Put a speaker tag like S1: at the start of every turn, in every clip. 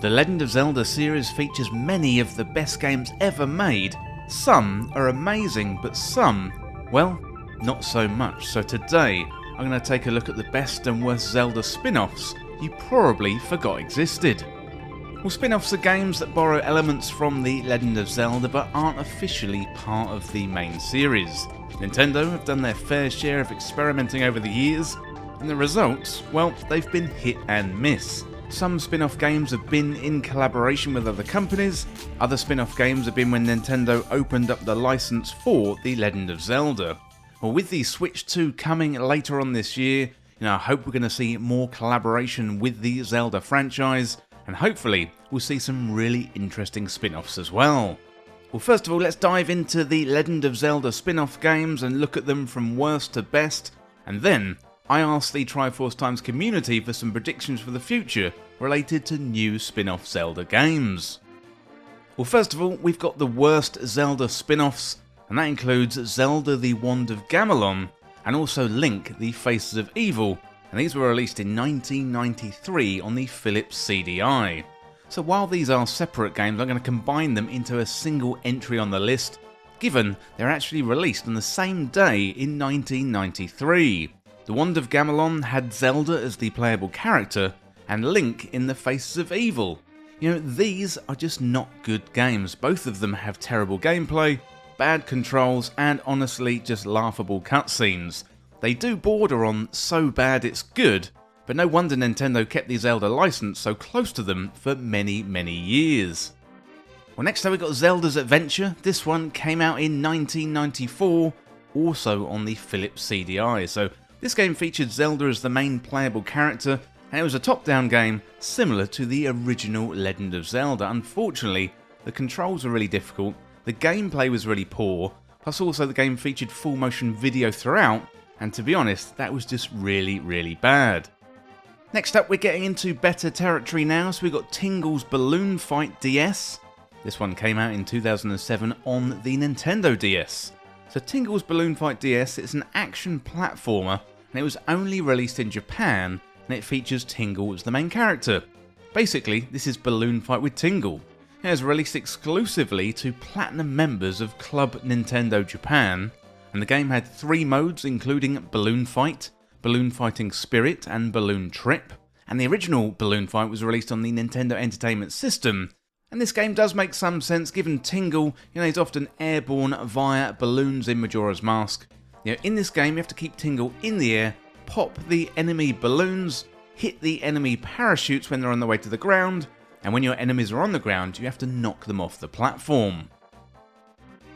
S1: The Legend of Zelda series features many of the best games ever made. Some are amazing, but some, well, not so much. So today, I'm going to take a look at the best and worst Zelda spin-offs you probably forgot existed. Well, spin-offs are games that borrow elements from The Legend of Zelda but aren't officially part of the main series. Nintendo have done their fair share of experimenting over the years, and the results, well, they've been hit and miss. Some spin-off games have been in collaboration with other companies, other spin-off games have been when Nintendo opened up the license for The Legend of Zelda. Well, with the Switch 2 coming later on this year, I hope we're going to see more collaboration with the Zelda franchise, and hopefully we'll see some really interesting spin-offs as well. Well, first of all, let's dive into the Legend of Zelda spin-off games and look at them from worst to best, and then I asked the Triforce Times community for some predictions for the future related to new spin-off Zelda games. Well, first of all, we've got the worst Zelda spin-offs, and that includes Zelda the Wand of Gamelon, and also Link the Faces of Evil, and these were released in 1993 on the Philips CDI. So while these are separate games, I'm going to combine them into a single entry on the list, given they're actually released on the same day in 1993. The Wand of Gamelon had Zelda as the playable character, and Link in the Faces of Evil. These are just not good games. Both of them have terrible gameplay, bad controls, and honestly just laughable cutscenes. They do border on so bad it's good, but no wonder Nintendo kept the Zelda license so close to them for many, many years. Well, next up we've got Zelda's Adventure. This one came out in 1994, also on the Philips CDI. So this game featured Zelda as the main playable character, and it was a top-down game similar to the original Legend of Zelda. Unfortunately, the controls were really difficult, the gameplay was really poor, plus also the game featured full motion video throughout, and to be honest, that was just really, really bad. Next up, we're getting into better territory now, so we've got Tingle's Balloon Fight DS. This one came out in 2007 on the Nintendo DS. So Tingle's Balloon Fight DS is an action platformer, and it was only released in Japan, and it features Tingle as the main character. Basically, this is Balloon Fight with Tingle. It was released exclusively to Platinum members of Club Nintendo Japan, and the game had 3 modes including Balloon Fight, Balloon Fighting Spirit, and Balloon Trip. And the original Balloon Fight was released on the Nintendo Entertainment System, and this game does make some sense given Tingle, is often airborne via balloons in Majora's Mask. In this game you have to keep Tingle in the air, pop the enemy balloons, hit the enemy parachutes when they're on the way to the ground, and when your enemies are on the ground you have to knock them off the platform.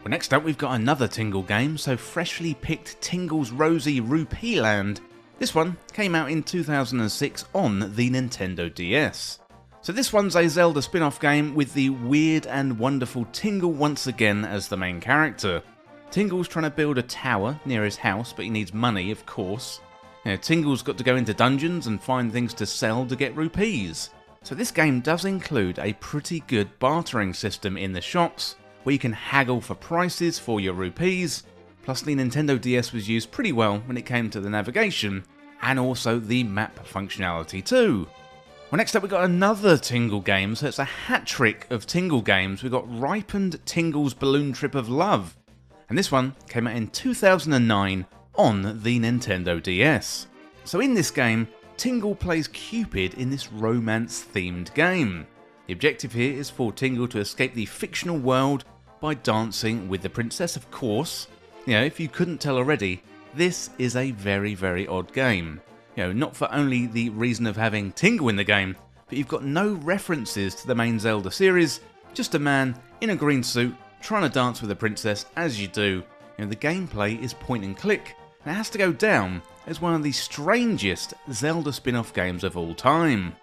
S1: Well, next up we've got another Tingle game, so freshly picked Tingle's Rosy Rupeeland. This one came out in 2006 on the Nintendo DS. So this one's a Zelda spin-off game with the weird and wonderful Tingle once again as the main character. Tingle's trying to build a tower near his house, but he needs money, of course. Tingle's got to go into dungeons and find things to sell to get rupees. So this game does include a pretty good bartering system in the shops, where you can haggle for prices for your rupees, plus the Nintendo DS was used pretty well when it came to the navigation, and also the map functionality too. Well, next up we've got another Tingle game, so it's a hat trick of Tingle games. We've got Ripened Tingle's Balloon Trip of Love, and this one came out in 2009 on the Nintendo DS. So in this game, Tingle plays Cupid in this romance-themed game. The objective here is for Tingle to escape the fictional world by dancing with the princess, of course. If you couldn't tell already, this is a very, very odd game. Not for only the reason of having Tingle in the game, but you've got no references to the main Zelda series, just a man in a green suit trying to dance with a princess as you do. The gameplay is point and click, and it has to go down as one of the strangest Zelda spin-off games of all time.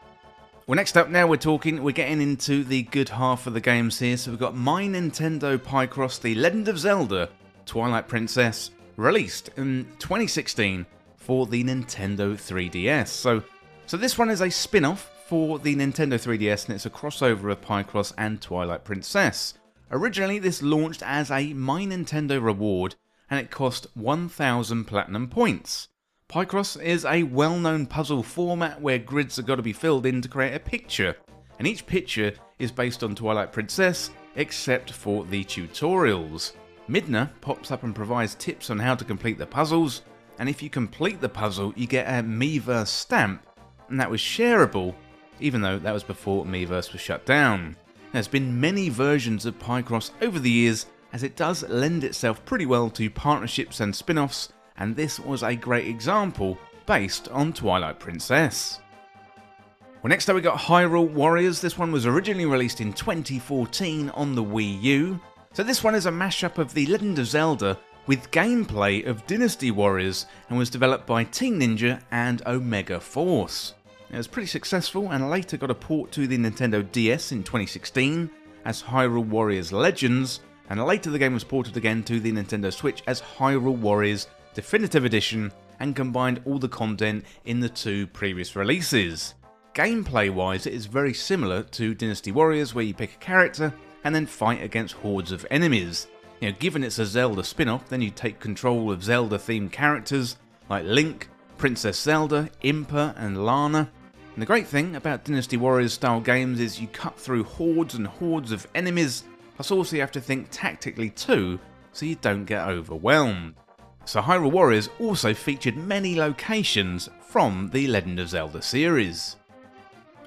S1: Well, next up now we're getting into the good half of the games here, so we've got My Nintendo Picross The Legend of Zelda Twilight Princess, released in 2016 for the Nintendo 3DS. So this one is a spin-off for the Nintendo 3DS, and it's a crossover of Picross and Twilight Princess. Originally this launched as a My Nintendo reward, and it cost 1,000 platinum points. Picross is a well-known puzzle format where grids have got to be filled in to create a picture, and each picture is based on Twilight Princess, except for the tutorials. Midna pops up and provides tips on how to complete the puzzles, and if you complete the puzzle you get a Miiverse stamp, and that was shareable, even though that was before Miiverse was shut down. There's been many versions of Picross over the years, as it does lend itself pretty well to partnerships and spin-offs, and this was a great example based on Twilight Princess. Well, next up we got Hyrule Warriors. This one was originally released in 2014 on the Wii U. So this one is a mashup of the Legend of Zelda with gameplay of Dynasty Warriors, and was developed by Team Ninja and Omega Force. It was pretty successful and later got a port to the Nintendo DS in 2016 as Hyrule Warriors Legends, and later the game was ported again to the Nintendo Switch as Hyrule Warriors Definitive Edition, and combined all the content in the two previous releases. Gameplay wise it is very similar to Dynasty Warriors, where you pick a character and then fight against hordes of enemies. Given it's a Zelda spin-off, then you take control of Zelda themed characters like Link, Princess Zelda, Impa and Lana. And the great thing about Dynasty Warriors style games is you cut through hordes and hordes of enemies, plus also you have to think tactically too, so you don't get overwhelmed. So Hyrule Warriors also featured many locations from the Legend of Zelda series.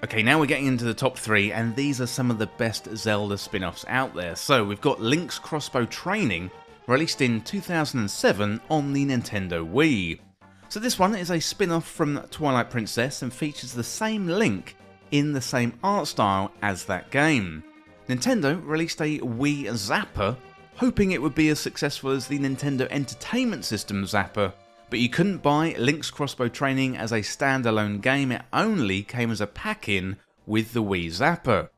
S1: Okay, now we're getting into the top 3, and these are some of the best Zelda spin-offs out there. So we've got Link's Crossbow Training, released in 2007 on the Nintendo Wii. So this one is a spin-off from Twilight Princess and features the same Link in the same art style as that game. Nintendo released a Wii Zapper, hoping it would be as successful as the Nintendo Entertainment System Zapper, but you couldn't buy Link's Crossbow Training as a standalone game, it only came as a pack-in with the Wii Zapper.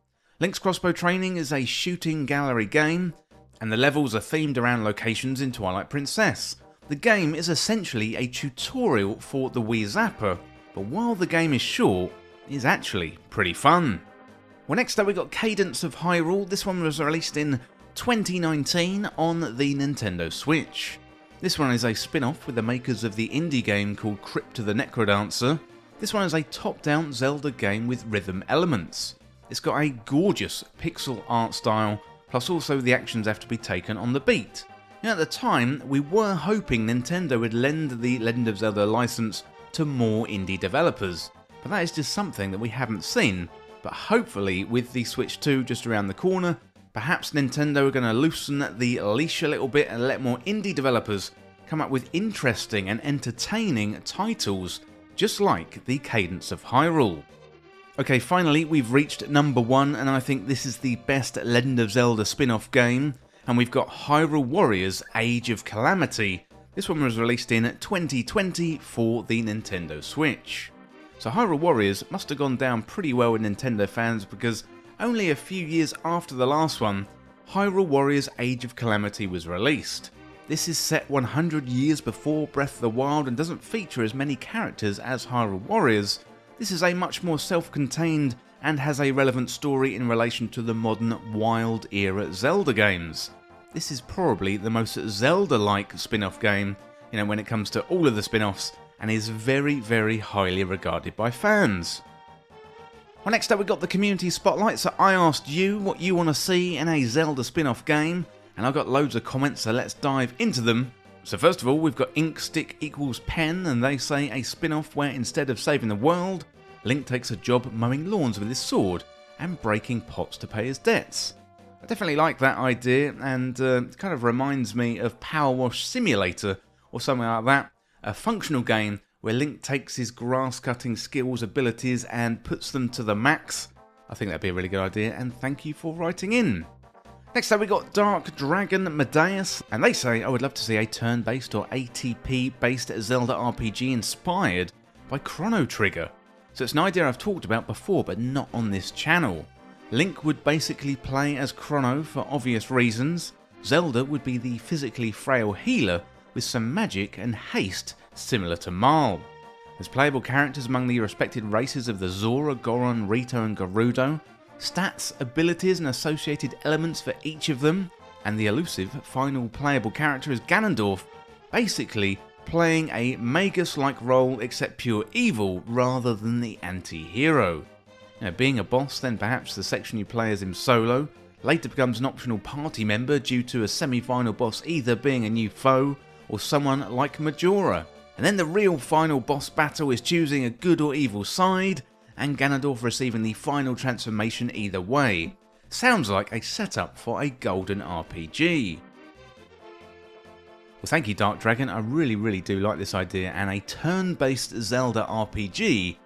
S1: Link's Crossbow Training is a shooting gallery game, and the levels are themed around locations in Twilight Princess. The game is essentially a tutorial for the Wii Zapper, but while the game is short, it is actually pretty fun. Well, next up we got Cadence of Hyrule. This one was released in 2019 on the Nintendo Switch. This one is a spin-off with the makers of the indie game called Crypt of the Necrodancer. This one is a top-down Zelda game with rhythm elements. It's got a gorgeous pixel art style, plus also the actions have to be taken on the beat. At the time, we were hoping Nintendo would lend the Legend of Zelda license to more indie developers, but that is just something that we haven't seen. But hopefully with the Switch 2 just around the corner, perhaps Nintendo are going to loosen the leash a little bit and let more indie developers come up with interesting and entertaining titles, just like the Cadence of Hyrule. Okay, finally we've reached number 1, and I think this is the best Legend of Zelda spin-off game, and we've got Hyrule Warriors Age of Calamity. This one was released in 2020 for the Nintendo Switch. So Hyrule Warriors must have gone down pretty well with Nintendo fans, because only a few years after the last one, Hyrule Warriors Age of Calamity was released. This is set 100 years before Breath of the Wild and doesn't feature as many characters as Hyrule Warriors. This is a much more self-contained and has a relevant story in relation to the modern Wild era Zelda games. This is probably the most Zelda-like spin-off game, when it comes to all of the spin-offs, and is very, very highly regarded by fans. Well, next up we've got the community spotlight. So I asked you what you want to see in a Zelda spin-off game, and I got loads of comments, so let's dive into them. So first of all, we've got Ink Stick Equals Pen, and they say a spin-off where instead of saving the world, Link takes a job mowing lawns with his sword and breaking pots to pay his debts. I definitely like that idea, and it kind of reminds me of Power Wash Simulator or something like that, a functional game where Link takes his grass cutting skills, abilities and puts them to the max. I think that'd be a really good idea, and thank you for writing in. Next up we got Dark Dragon Medeus, and they say I would love to see a turn-based or ATP based Zelda RPG inspired by Chrono Trigger. So it's an idea I've talked about before, but not on this channel. Link would basically play as Chrono for obvious reasons. Zelda would be the physically frail healer with some magic and haste similar to Marl. There's playable characters among the respected races of the Zora, Goron, Rito and Gerudo, stats, abilities and associated elements for each of them, and the elusive final playable character is Ganondorf, basically playing a Magus-like role except pure evil rather than the anti-hero. Being a boss, then perhaps the section you play as him solo, later becomes an optional party member due to a semi-final boss either being a new foe or someone like Majora. And then the real final boss battle is choosing a good or evil side, and Ganondorf receiving the final transformation either way. Sounds like a setup for a golden RPG. Well, thank you Dark Dragon, I really do like this idea, and a turn-based Zelda RPG,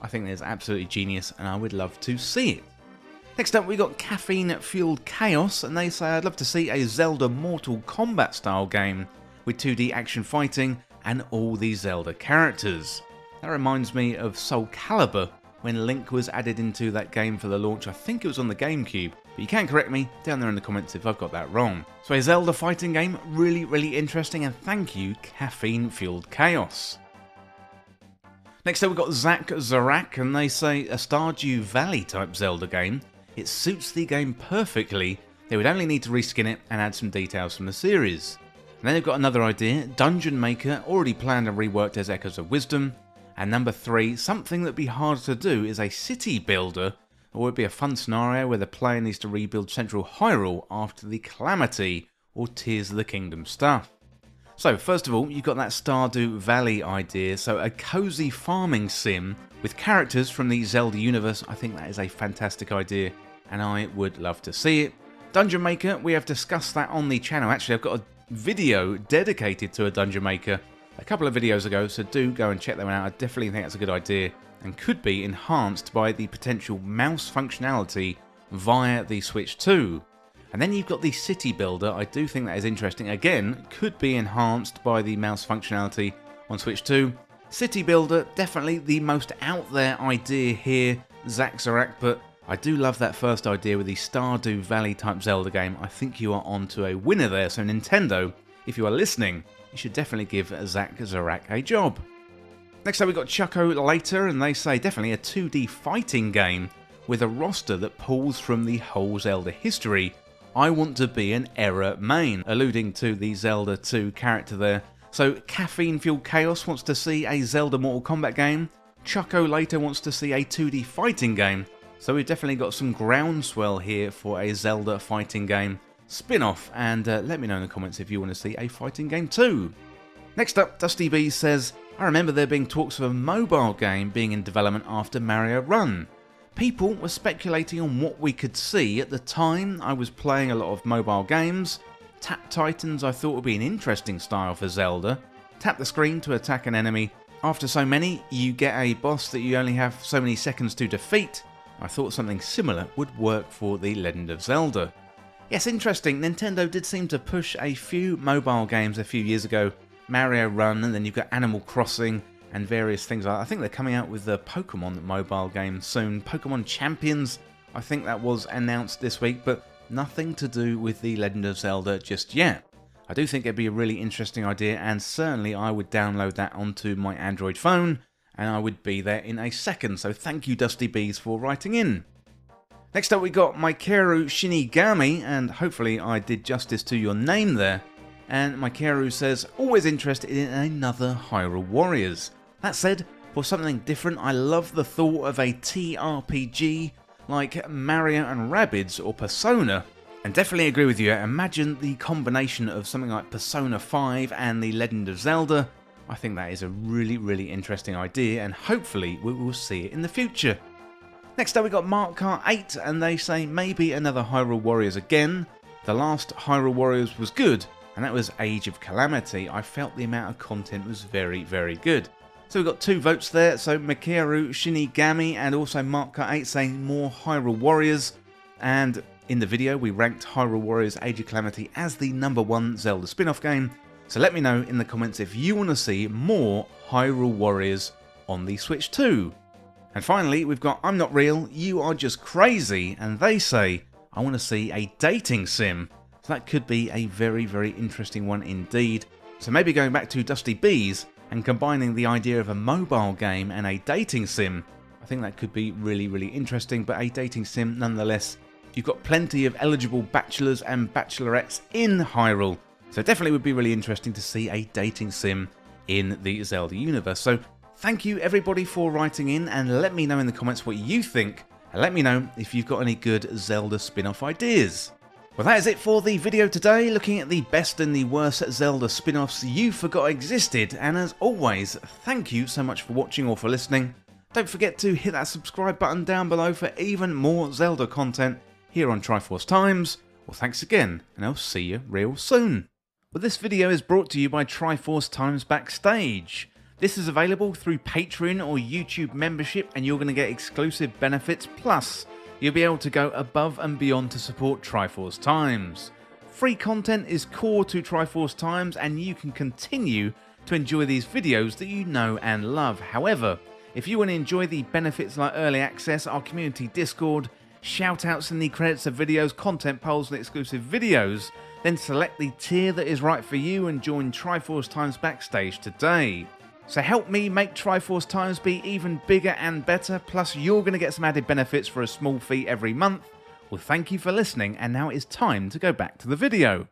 S1: I think that's absolutely genius and I would love to see it. Next up we got Caffeine Fueled Chaos, and they say I'd love to see a Zelda Mortal Kombat style game with 2D action fighting and all the Zelda characters. That reminds me of Soul Calibur, when Link was added into that game for the launch. I think it was on the GameCube, but you can correct me down there in the comments if I've got that wrong. So a Zelda fighting game, really interesting, and thank you Caffeine Fueled Chaos. Next up we've got Zach Zarak, and they say a Stardew Valley type Zelda game. It suits the game perfectly, they would only need to reskin it and add some details from the series. And then they've got another idea, Dungeon Maker, already planned and reworked as Echoes of Wisdom. And number 3, something that'd be hard to do is a city builder, or it'd be a fun scenario where the player needs to rebuild Central Hyrule after the Calamity or Tears of the Kingdom stuff. So first of all, you've got that Stardew Valley idea, so a cozy farming sim with characters from the Zelda universe. I think that is a fantastic idea and I would love to see it. Dungeon Maker, we have discussed that on the channel. Actually, I've got a video dedicated to a Dungeon Maker a couple of videos ago, so do go and check them out. I definitely think that's a good idea and could be enhanced by the potential mouse functionality via the Switch 2. And then you've got the City Builder. I do think that is interesting. Again, could be enhanced by the mouse functionality on Switch 2. City Builder, definitely the most out there idea here, Zach Zarak, but I do love that first idea with the Stardew Valley type Zelda game. I think you are on to a winner there, so Nintendo, if you are listening, you should definitely give Zach Zarak a job. Next up we've got Chucko Later, and they say definitely a 2D fighting game with a roster that pulls from the whole Zelda history. I want to be an error main, alluding to the Zelda 2 character there. So Caffeine Fueled Chaos wants to see a Zelda Mortal Kombat game. Chucko Later wants to see a 2D fighting game. So we've definitely got some groundswell here for a Zelda fighting game spin-off, and let me know in the comments if you want to see a fighting game too. Next up, Dusty B says, I remember there being talks of a mobile game being in development after Mario Run. People were speculating on what we could see. At the time, I was playing a lot of mobile games. Tap Titans I thought would be an interesting style for Zelda. Tap the screen to attack an enemy. After so many, you get a boss that you only have so many seconds to defeat. I thought something similar would work for the Legend of Zelda. Yes, interesting, Nintendo did seem to push a few mobile games a few years ago. Mario Run, and then you've got Animal Crossing and various things. I think they're coming out with the Pokemon mobile game soon. Pokemon Champions, I think that was announced this week, but nothing to do with the Legend of Zelda just yet. I do think it'd be a really interesting idea, and certainly I would download that onto my Android phone, and I would be there in a second. So thank you Dusty Bees for writing in. Next up we got Maikeru Shinigami, and hopefully I did justice to your name there. And Maikeru says, always interested in another Hyrule Warriors. That said, for something different, I love the thought of a TRPG like Mario and Rabbids or Persona. And definitely agree with you, imagine the combination of something like Persona 5 and the Legend of Zelda. I think that is a really interesting idea, and hopefully we will see it in the future. Next up we got Markcar8, and they say maybe another Hyrule Warriors again. The last Hyrule Warriors was good, and that was Age of Calamity. I felt the amount of content was very good. So we've got 2 votes there, so Maikeru Shinigami and also Markcar8 saying more Hyrule Warriors. And in the video we ranked Hyrule Warriors Age of Calamity as the #1 Zelda spin-off game. So let me know in the comments if you want to see more Hyrule Warriors on the Switch 2. And finally, we've got I'm Not Real, You Are Just Crazy, and they say, I want to see a dating sim. So that could be a very interesting one indeed. So maybe going back to Dusty Bees and combining the idea of a mobile game and a dating sim, I think that could be really interesting, but a dating sim nonetheless. You've got plenty of eligible bachelors and bachelorettes in Hyrule, so definitely would be really interesting to see a dating sim in the Zelda universe. So thank you everybody for writing in, and let me know in the comments what you think and let me know if you've got any good Zelda spin-off ideas. Well, that is it for the video today, looking at the best and the worst Zelda spin-offs you forgot existed, and as always, thank you so much for watching or for listening. Don't forget to hit that subscribe button down below for even more Zelda content here on Trifroce Times. Well, thanks again, and I'll see you real soon. Well, this video is brought to you by Triforce Times Backstage. This is available through Patron or YouTube membership, and you're going to get exclusive benefits, plus you'll be able to go above and beyond to support Triforce Times. Free content is core to Triforce Times, and you can continue to enjoy these videos that you know and love. However, if you want to enjoy the benefits like early access, our community Discord, shoutouts in the credits of videos, content polls and exclusive videos, then select the tier that is right for you and join Triforce Times Backstage today. So help me make Triforce Times be even bigger and better, plus you're going to get some added benefits for a small fee every month. Well, thank you for listening, and now it's time to go back to the video.